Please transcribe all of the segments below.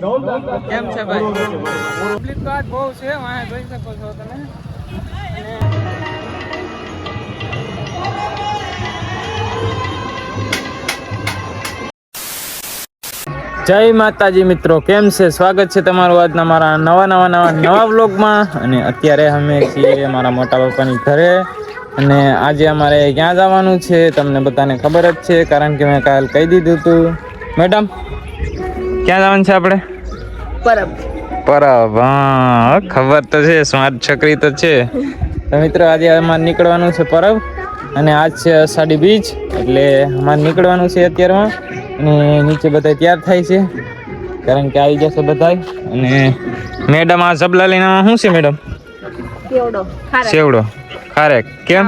કેમ છે ભાઈ? પબ્લિક તો આજ બહુ છે, વાંહે જોઈ શકો છો તમે. જય માતાજી મિત્રો, કેમ છે? સ્વાગત છે તમારું આજના મારા નવા વ્લોગમાં. અને અત્યારે અમે છીએ મારા મોટા પપ્પાની ઘરે. અને આજે અમારે ક્યાં જવાનું છે તમને બધાને ખબર જ છે, કારણ કે મેં કાલ કહી દીધું હતું. મેડમ, ક્યાં જવાનું છે આપણે? પરબ. હા, ખબર તો છે, સ્માર્ટ છોકરી તો છે. તો મિત્રો, આજે અમારે નીકળવાનું છે પરબ. અને આજ છે અષાઢી બીજ, એટલે અમારે નીકળવાનું છે અત્યારમાં. અને નીચે બધા તૈયાર થાય છે, કારણ કે આવી જશે બધા. અને મેડમ આ ઝબલા લઈને શું છે મેડમ? સેવડો ખારેક. કેમ?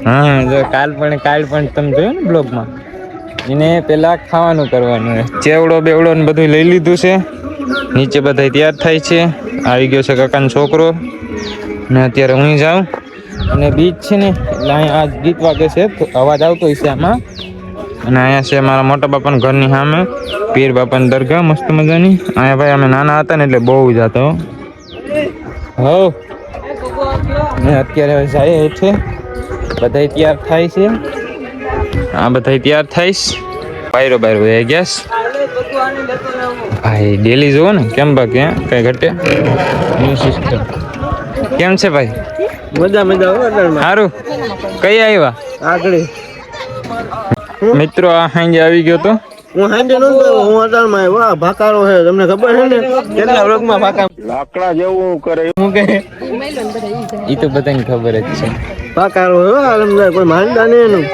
હા, જો કાલ પણ તમે જોયું ને બ્લોગમાં, એને પેલા ખાવાનું કરવાનું. ચેવડો બેવડો ને બધું લઈ લીધું છે. નીચે બધા તૈયાર થાય છે. આવી ગયો છે કાકાનો છોકરો. ને અત્યારે હું જાઉં અને બીચ છે ને, એટલે અહીંયા આ ગીત વાગે છે, અવાજ આવતો હોય છે આમાં. અને અહીંયા છે મારા મોટા બાપાના ઘરની સામે પીર બાપાની દરગાહ, મસ્ત મજાની. અહીંયા ભાઈ અમે નાના હતા ને એટલે બહુ જતા. હો ને અત્યારે જાય છે, બધા તૈયાર થાય છે. આ બધા તૈયાર થઈશ. બાયરો ગેસ ભાઈ ડેલી જોવો ને કેમ બાકી કઈ ઘટે ન્યુ સિસ્ટમ. કેમ છે ભાઈ? મજા સારું. કઈ આવ્યા આગળ મિત્રો? આ સાંજે આવી ગયો તો હું સાંજે નો હું અટાણમાં આવ્યો. ભાકારો છે, તમને ખબર છે ને કેટલા વર્ગમાં ભાકા લાકડા જેવું કરે હું કે ઈ તો બધાને ખબર જ છે. ભાકારો કોઈ માંડા ને એનું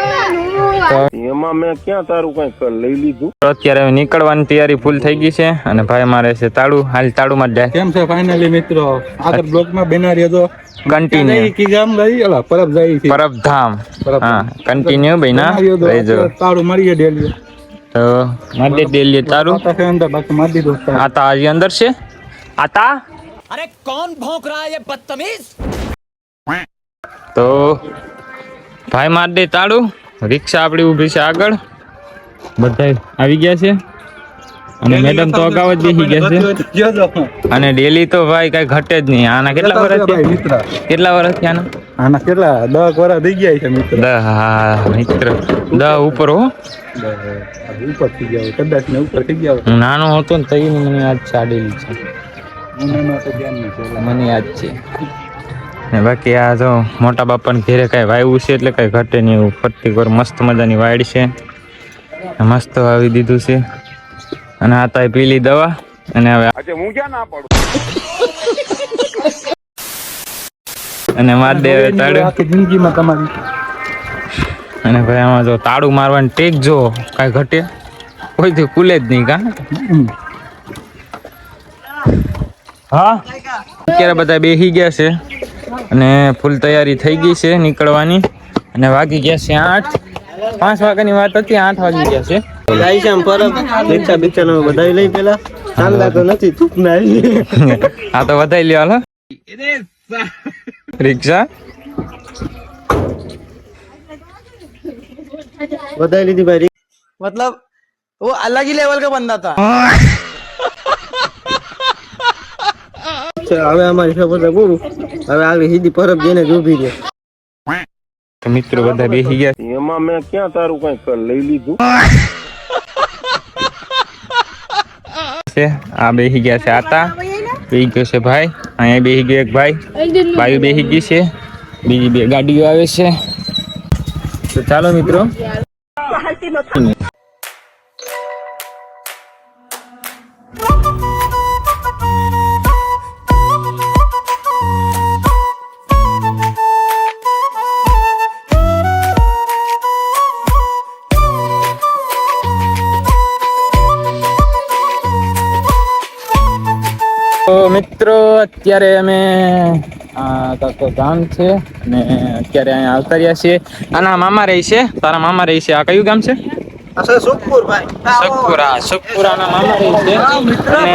એમાં મેં ક્યાં તારું કઈ લઈ લીધું. અત્યારે નીકળવાની તૈયારી ફૂલ થઈ ગઈ છે. અને ભાઈ મારે છે તાળું. હાલ તાળું માં જાય. કેમ છે ફાઇનલી મિત્રો? આગળ બ્લોકમાં બેનારી હતો કન્ટિન્યુ કી ગામ ગઈ અલા પરબ જાય છે, પરબધામ. હા, કન્ટિન્યુ બેના રહેજો. તાળું મારીએ ડેલી તો મારી ડેલી તાળું અંદર બાકી મારી દીધો. આતા હજી અંદર છે. આતા અરે કોણ ભોંક રહા હે બદતમીઝ. તો ભાઈ માર દે તાળું. રિક્ષા આપણી ઊભી છે આગળ, બધા આવી ગયા છે. અને મેડમ તો અગાઉ જ બેસી ગયા છે. અને ડેલી તો ભાઈ કઈ ઘટે જ નહીં. આના કેટલા વર્ષ થયા? આના કેટલા 10 વર્ષ થઈ ગયા છે મિત્ર. 10. હા મિત્ર, 10 ઉપર હો. ઉપર થઈ ગયા કદાચ ને ઉપર થઈ ગયા. હું નાનો હતો ને તઈ મને યાદ છે આ ડેલી છે. મને યાદ છે. ને બાકી આ જો મોટા બાપાને ઘેરે કઈ વાવ્યું છે એટલે કઈ ઘટે નહીં એવું. ફરતી પર મસ્ત મજાની વાડ છે, મસ્ત વાવી દીધું છે. અને આ તાય પીલી દવા. અને હવે હું ક્યાં ના પડું. અને માર દે તાળું આખી જિંદગીમાં તમારી. અને ભાઈ આમાં જો તાળું મારવાની ટેક જો કઈ ઘટે કોઈથી ખુલે જ નહીં. કા હા, અત્યારે બધા બેસી ગયા છે અને ફૂલ તૈયારી થઈ ગઈ છે નીકળવાની. અને વાગી ગયા છે 8. 5 વાગ્યાની વાત હતી, 8 વાગી ગયા છે. જાય છે આમ પરબ રિક્ષા બિક્ષા વધાઈ લઈ પેલા. ચાંદા તો નથી થૂક ના. હા તો વધાઈ લ્યો હાલો રિક્ષા. વધાઈ લીધી ભાઈ. मतलब वो अलग ही लेवल का बंदा था. હવે અમારી ખબર પૂરું. હવે આગળ સીધી પરબ જઈને જ ઊભી રહે. મિત્રો બધા બેસી ગયા. એમાં મેં ક્યાં તારું કઈ લઈ લીધું. આ બેસી ગયા છે. આતા બેસી ગયો છે ભાઈ. અહીંયા બેસી ગયો એક ભાઈ. બાયુ બેસી ગઈ છે. બીજી 2 ગાડીઓ આવે છે. તો ચાલો મિત્રો. તો મિત્રો અત્યારે અમે ગામ છે ને અત્યારે અહીંયા આવતા રહ્યા છીએ. આના મામા રહી છે. તારા મામા રહી છે. આ કયું ગામ છે? સુખપુરાના મામા રહી છે.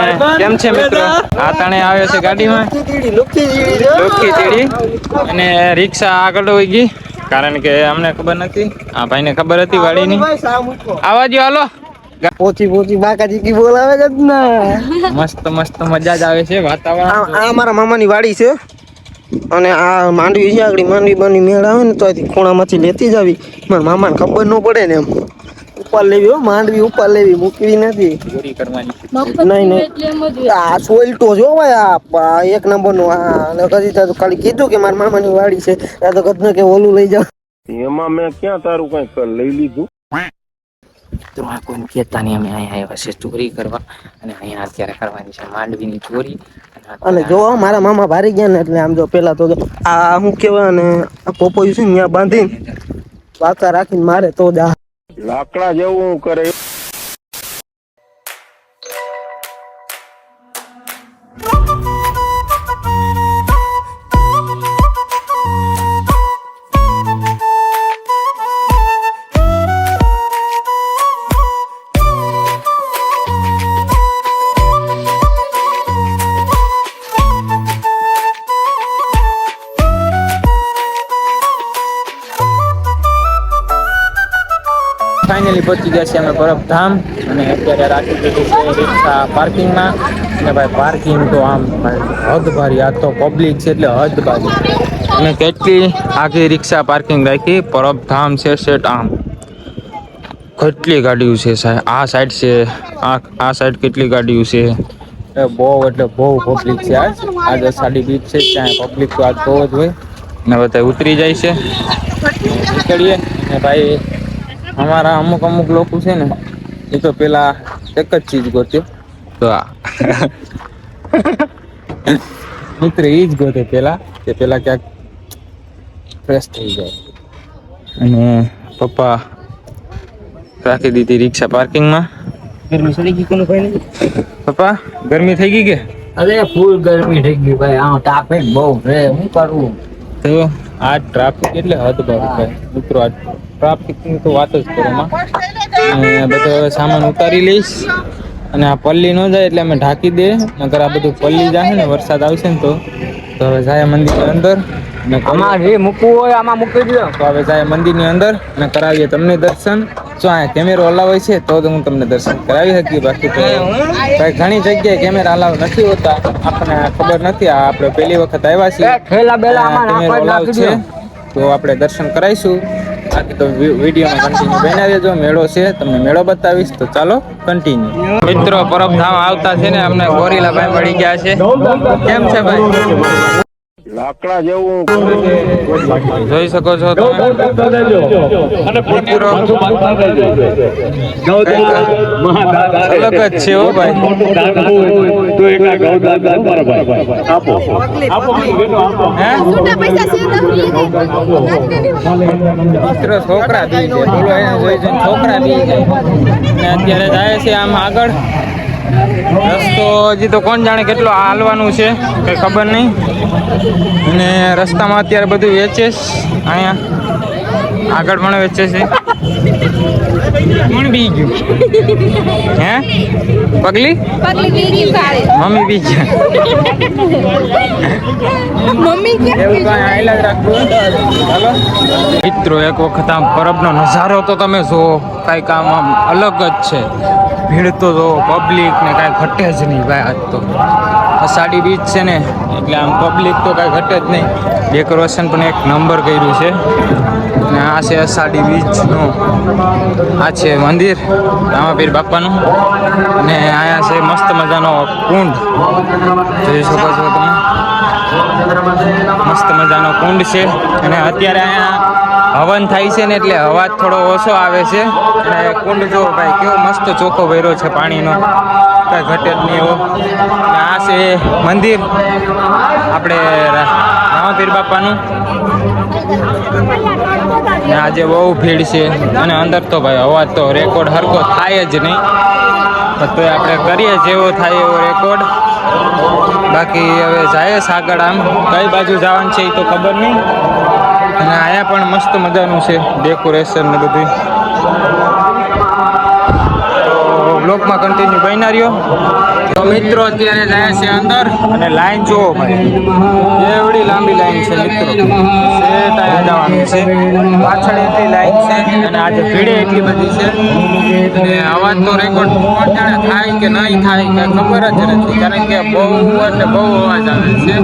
અને કેમ છે મિત્રો? આ તણે આવે છે ગાડીમાં લુખી ચીડી. અને રિક્ષા આગળ વહી ગઈ, કારણ કે અમને ખબર નથી. આ ભાઈને ખબર હતી વાડીની. આવા જો હાલો. પોચી પોચી બાકાજી કી બોલાવે જ ને મસ્ત મસ્ત મજા જ આવે છે વાતાવરણ. આ મારા મામાની વાડી છે અને આ માંડવી છે આગળ માંડવી બની મેળ આવે ને તો અહીંથી ખૂણામાંથી લેતી જ આવી મારા મામાને ખબર ન પડે ને એમ ઉપર લેવી હો માંડવી ઉપર લેવી મૂકવી નથી ચોરી કરવાની નહીં નહીં આ સોલટો જો ભાઈ આ એક નંબર નું આ કદી તો ખાલી કીધું કે મારા મામાની વાડી છે આ તો કદને કે ઓલું લઈ જાવ એમાં મેં ક્યાં તારું કઈ લઈ લીધું. તો આ કોઈ કહેતા નહીં અમે અહીંયા આવ્યા છે ચોરી કરવા અને અહીંયા અત્યારે કરવાની છે માંડવીની ચોરી. અને જો મારા મામા ભારી ગયા ને એટલે આમ જો પેલા તો આ શું કેવાય ને આ પોપોયું છે ને ત્યાં બાંધીને વાકા રાખીને મારે તો જ લાકડા જેવું કરે. ફાઇનલી પહોંચી ગયા છે અમે પરબધામ અને અત્યારે રાખી દીધું છે રિક્ષા પાર્કિંગમાં અને ભાઈ પાર્કિંગ તો આમ હદ ભારી આ તો પબ્લિક છે એટલે હદ ભારી અને કેટલી આખી રિક્ષા પાર્કિંગ રાખી પરબધામ છે સેટ આમ કેટલી ગાડીઓ છે સાહેબ આ સાઈડ છે આ સાઈડ કેટલી ગાડીઓ છે બહુ એટલે બહુ પબ્લિક છે આજે સાડી બીચ છે ત્યાં પબ્લિક તો આજ બહુ જ હોય ને બધા ઉતરી જાય છે નીકળીએ ને ભાઈ અમારા અમુક લોકો છે ને એ તો પેલા એક જ ચીજ ગોત્યો તો આ મિત્ર એ જ ગોતે પેલા કે પેલા ક્યાંક ફ્રેશ થઈ જાય અને પપ્પા રાખી દીધી રિક્ષા પાર્કિંગમાં. ગરમી સડી ગઈ કોનું ભાઈ નહીં પપ્પા ગરમી થઈ ગઈ કે અરે ફૂલ ગરમી થઈ ગઈ ભાઈ આ ટ્રાફિક બહુ છે શું કરવું તો આ ટ્રાફિક એટલે હદ ભાઈ મિત્રો આ ટ્રાફિકની તો વાત જ કરો માં બધો હવે સામાન ઉતારી લઈશ અને આ પલ્લી ન જાય એટલે અમે ઢાંકી દે નકર આ બધું પલ્લી જાય ને વરસાદ આવશે ને તો હવે જાય મંદિરની અંદર ને આમાં જે મૂકવું હોય આમાં મૂકી દો તો હવે જાય મંદિરની અંદર ને કરાવીએ તમને દર્શન જો આ કેમેરો અલાવ હોય છે તો હું તમને દર્શન કરાવી શકીએ બાકી તો ભાઈ ઘણી જગ્યાએ કેમેરા અલાવ નથી હોતા આપણને ખબર નથી આ આપણે પહેલી વખત આવ્યા છીએ કેમેરો અલાવ છે તો આપણે દર્શન કરાવીશું બાકી તો વિડીયોમાં કન્ટિન્યુ બન્યા રહેજો મેળો છે તમને મેળો બતાવીશ તો ચાલો કન્ટિન્યુ. મિત્રો પરબધામ આવતા છે ને અમને ગોરીલા ભાઈ મળી ગયા છે કેમ છે ભાઈ લાકડા જેવું જોઈ શકો છો તમે મિત્રો અલગ જ છે હો ભાઈ મિત્રો છોકરા બી છે બોલો એને જોઈ જોઈને છોકરા બી છે અને અત્યારે જાય છે આમ આગળ રસ્તો હજી તો કોણ જાણે કેટલો હાલવાનું છે કઈ ખબર નહીં અને રસ્તામાં અત્યારે બધું વેચે અહીંયા આગળ પણ વેચે છે કોણ બી ગયું હે પગલી મમ્મી બી ગયા એવું કઈ આયલા જ રાખવું ચાલો મિત્રો એક વખત આમ પરબનો નજારો તો તમે જો કાંઈક આમ અલગ જ છે ભીડ તો જો પબ્લિક ને કાંઈ ઘટે જ નહીં ભાઈ આજ તો અષાઢી બીચ છે ને એટલે આમ પબ્લિક તો કાંઈ ઘટે જ નહીં ડેકોરેશન પણ એક નંબર કર્યું છે અને આ છે અષાઢી બીચનું આ છે મંદિર રામાપીર બાપાનું અને અહીંયા છે મસ્ત મજાનો કુંડ જોઈ શકો છો તમે મસ્ત મજાનો કુંડ છે અને અત્યારે અહીંયા હવન થાય છે ને એટલે અવાજ થોડો ઓછો આવે છે અને કુંડ જો ભાઈ કેવો મસ્ત ચોખ્ખો ભર્યો છે પાણીનો કાંઈ ઘટે જ નહીં એવો અને આ છે મંદિર આપણે રામાપીર બાપાનું અને આજે બહુ ભીડ છે અને અંદર તો ભાઈ અવાજ તો રેકોર્ડ હરકો થાય જ નહીં તો આપણે કરીએ જેવો થાય એવો રેકોર્ડ બાકી હવે જાય આગળ આમ કઈ બાજુ જવાનું છે એ તો ખબર નહીં અને અહીંયા પણ મસ્ત મજાનું છે ડેકોરેશન ને બધું તો બ્લોકમાં કન્ટિન્યુ બન્યા રહ્યો. તો મિત્રો અત્યારે જાય છે અંદર અને લાઈન જોવો ભાઈ, એવડી લાંબી લાઈન છે મિત્રો. સેટ અહીંયા જવાનું છે, પાછળ એટલી લાઈન છે અને આજે ભીડે એટલી બધી છે. અને અવાજ તો રેકોર્ડ થાય કે નહીં થાય કે ખબર જ નથી, કારણ કે બહુ એટલે બહુ અવાજ આવે છે.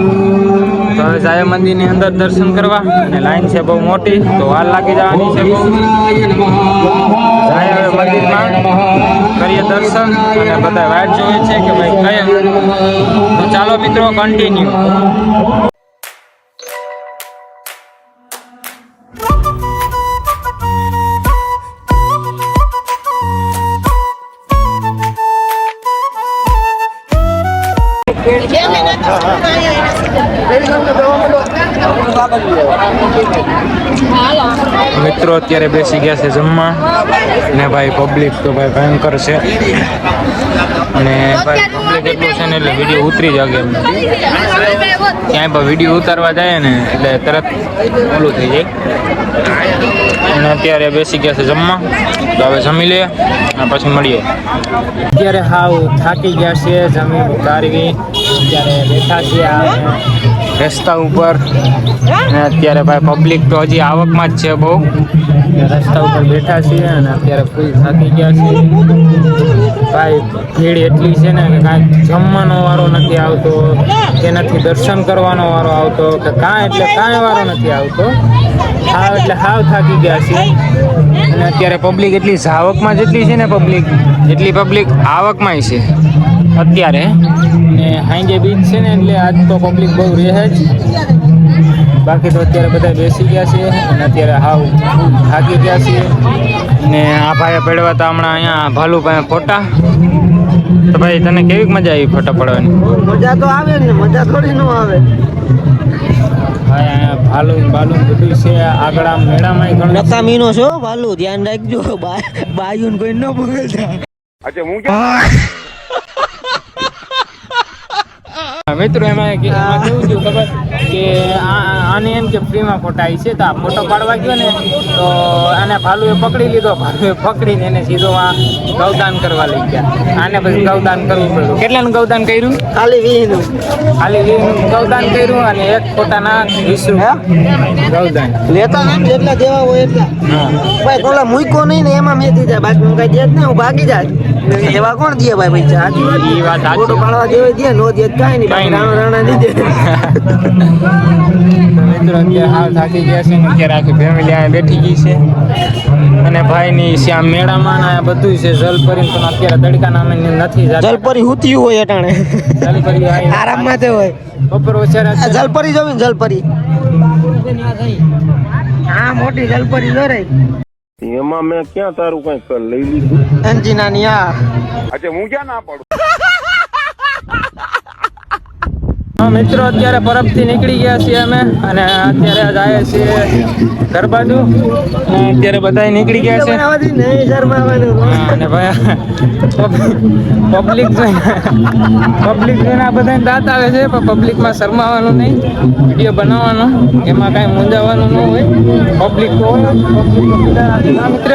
તો હવે જાય મંદિરની અંદર દર્શન કરવા અને લાઈન છે બહુ મોટી, તો વાર લાગી જવાની છે બહુ. જાય હવે મંદિરમાં કરીએ દર્શન અને બધા વાટ જોવે છે કે ભાઈ કયા. તો ચાલો મિત્રો કન્ટિન્યુ. મિત્રો અત્યારે બેસી ગયા છે જમવા ને ભાઈ પબ્લિક તો ભાઈ ભયંકર છે. અને ભાઈ પબ્લિક એટલું છે ને એટલે વિડીયો ઉતરી જાગે એમ. ક્યાંય પણ વિડીયો ઉતારવા જાય ને એટલે તરત ઓલું થઈ જાય. અને અત્યારે બેસી ગયા છે જમવા, તો હવે જમી લે અને પછી મળીએ. અત્યારે હાવ થાકી ગયા છે જમી ઉતારવી, અત્યારે બેઠા છીએ રસ્તા ઉપર. અને અત્યારે ભાઈ પબ્લિક તો હજી આવકમાં જ છે બહુ, રસ્તા ઉપર બેઠા છીએ અને અત્યારે ફૂલ થાકી ગયા છીએ ભાઈ. ભીડ એટલી છે ને કે કાંઈ જમવાનો વારો નથી આવતો કે નથી દર્શન કરવાનો વારો આવતો કે કાંઈ વારો નથી આવતો. હાવ એટલે હાવ થાકી ગયા છીએ. અને અત્યારે પબ્લિક એટલી આવકમાં જેટલી છે ને પબ્લિક એટલી પબ્લિક આવકમાં છે અત્યારે. ને હાંજે બીચ છે ને એટલે આજ તો પબ્લિક બહુ રહે જ, બાકી તો અત્યારે બધા બેસી ગયા છે અને અત્યારે હાવ થાકી ગયા છીએ. ને આ ભાઈએ પડવા હતા હમણાં અહીંયા ભાલુભાઈ ફોટા. તો ભાઈ તને કેવી મજા આવી ફોટા પડવાની? મજા તો આવે ને, મજા થોડી ન આવે. ભાઈ અહીંયા ભાલું બધું છે. આગળ આમ મેળામાં ઘણું નકામીનો છો ભાલુ, ધ્યાન રાખજો. બાયુન કોઈ ન બગડતા. મિત્રો એમાં કેવું થયું ખબર કે આને એમ કે ફ્રીમાં ફોટા આવી છે, તો આ ફોટો પાડવા ગયો ને તો આને ભાલુએ પકડી લીધો. ભાલુએ પકડીને એને સીધો આ ગૌદાન કરવા લઈ ગયા. આને પછી ગૌદાન કરવું પડ્યું. કેટલાનું ગૌદાન કર્યું? ખાલી 20 નું. ખાલી 20 નું ગૌદાન કર્યું અને એક ફોટાના 20 રૂપિયા ગૌદાન. લેતા આમ જેટલા દેવા હોય એટલા. હા ભાઈ કોલા મૂકો નહીં ને એમાં મેં દીધા, બાકી હું કઈ દે જ નહીં, હું ભાગી જાય. એવા કોણ દે ભાઈ પૈસા? એ વાત સાચી. ફોટો પાડવા દેવા દે, નો દે કાંઈ નહીં. રાણા દીધે. મિત્રો અત્યારે હાવ થાકી ગયા છે ને અત્યારે આખી ફેમિલી અહીંયા બેઠી ગઈ છે. અને ભાઈની શ્યામ મેળામાં ને બધું છે જલપરી, પણ અત્યારે તડકાના અમે નથી જતા. જલપરી હુતી હોય અટાણે. જલપરી આરામમાં તે હોય. બપોર ઓછા જલપરી જોવી ને જલપરી. હા મોટી જલપરી જો રે. એમાં મેં ક્યાં તારું કઈ લઈ લીધું? અંજીનાની આ. અચ્છા હું ક્યાં ના પડું? મિત્રો અત્યારે પરબથી નીકળી ગયા છીએ અમે અને અત્યારે જાય છીએ ઘર બાજુ. અત્યારે બધા નીકળી ગયા છે અને ભાઈ પબ્લિક જોઈને આ બધા દાંત આવે છે, પણ પબ્લિકમાં શરમાવાનું નહીં, વિડીયો બનાવવાનો, એમાં કાંઈ મૂંઝાવાનું ન હોય. પબ્લિક તો હોય મિત્ર.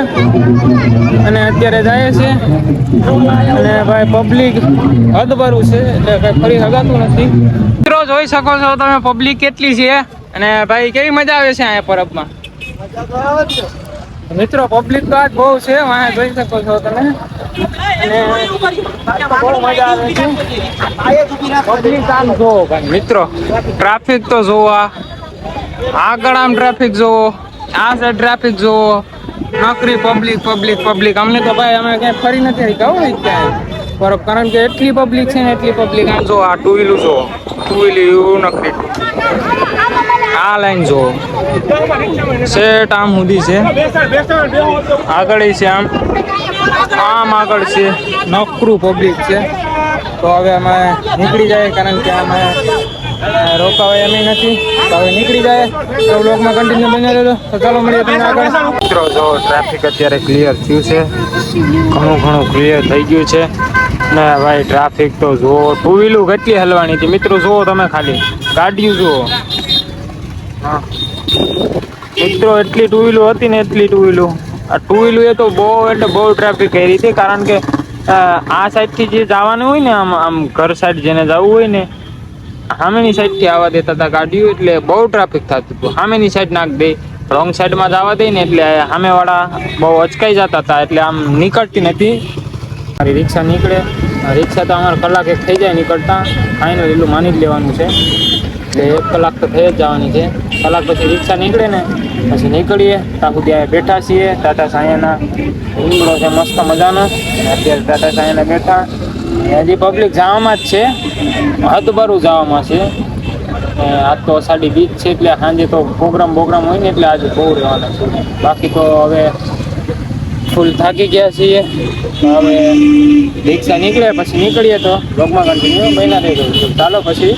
અને અત્યારે જાય છે અને ભાઈ પબ્લિક હદભરું છે એટલે કાંઈ ફરી હગાતું નથી. મિત્રો જોઈ શકો છો તમે પબ્લિક કેટલી છે અને ભાઈ કેવી મજા આવે છે અહીંયા પરબમાં. મિત્રો પબ્લિક તો આજ બહુ છે, અહીંયા જોઈ શકો છો તમે. અને બહુ મજા આવે છે. પબ્લિક આમ જોવો ભાઈ મિત્રો, ટ્રાફિક તો જોવો, આગળ આમ ટ્રાફિક જોવો, આ સાઈડ ટ્રાફિક જોવો, નકરી પબ્લિક. અમને તો ભાઈ અમે ક્યાંય ફરી નથી આવી કહું ક્યાંય પરબ, કારણ કે એટલી પબ્લિક છે ને એટલી પબ્લિક. આમ જો આ ટુ વ્હીલું જો, ટુ વ્હીલું નકરી, આ લાઈન જો સેટ આમ સુધી છે, આગળ છે આમ આગળ છે, નકરું પબ્લિક છે. તો હવે અમે નીકળી જાય, કારણ કે અમે રોકાવાય એમ નથી. તો હવે નીકળી જાય. તો બ્લોગમાં કન્ટિન્યુ બની રહેજો. તો ચાલો મળીએ તમને આગળ. મિત્રો જો ટ્રાફિક અત્યારે ક્લિયર થયું છે, ઘણું ક્લિયર થઈ ગયું છે. ને ભાઈ ટ્રાફિક તો જુઓ, ટુ વ્હીલું કેટલી હલવાની હતી મિત્રો, જુઓ તમે ખાલી ગાડીઓ જુઓ. હા મિત્રો એટલી ટુ વ્હીલું હતી ને, એટલી ટુ વ્હીલું. આ ટુ વ્હીલું એ તો બહુ એટલે બહુ ટ્રાફિક કરી હતી, કારણ કે આ સાઈડ થી જે જવાનું હોય ને આમ ઘર સાઈડ જેને જવું હોય ને સામેની સાઈડ થી આવવા દેતા હતા ગાડીઓ, એટલે બહુ ટ્રાફિક થતું હતું. સામેની સાઈડ નાખ દે, રોંગ સાઈડમાં જવા દે ને એટલે સામેવાળા બહુ અચકાઈ જતા હતા, એટલે આમ નીકળતી નથી. મારી રિક્ષા નીકળે, રિક્ષા તો અમારે કલાક એક થઈ જાય નીકળતા, ફાઇનલ એટલું માની જ લેવાનું છે. એટલે 1 કલાક તો થઈ જ જવાની છે. કલાક પછી રિક્ષા નીકળે ને પછી નીકળીએ. ત્યાં સુધી આ બેઠા છીએ ટાટા સાયાના રીંગણો છે મસ્ત મજાનો. અત્યારે ટાટા સાયાના બેઠા, હજી પબ્લિક જવામાં જ છે, હદભરું જવામાં છે. આજ તો અષાઢી બીજ છે એટલે સાંજે તો પ્રોગ્રામ હોય ને એટલે આજે બહુ રહેવાના છે. બાકી તો હવે ફૂલ થાકી ગયા છીએ. હવે રિક્ષા નીકળે પછી નીકળીએ તો બ્લોગમાં કન્ટિન્યુ બન્યા થઈ ગયું. ચાલો પછી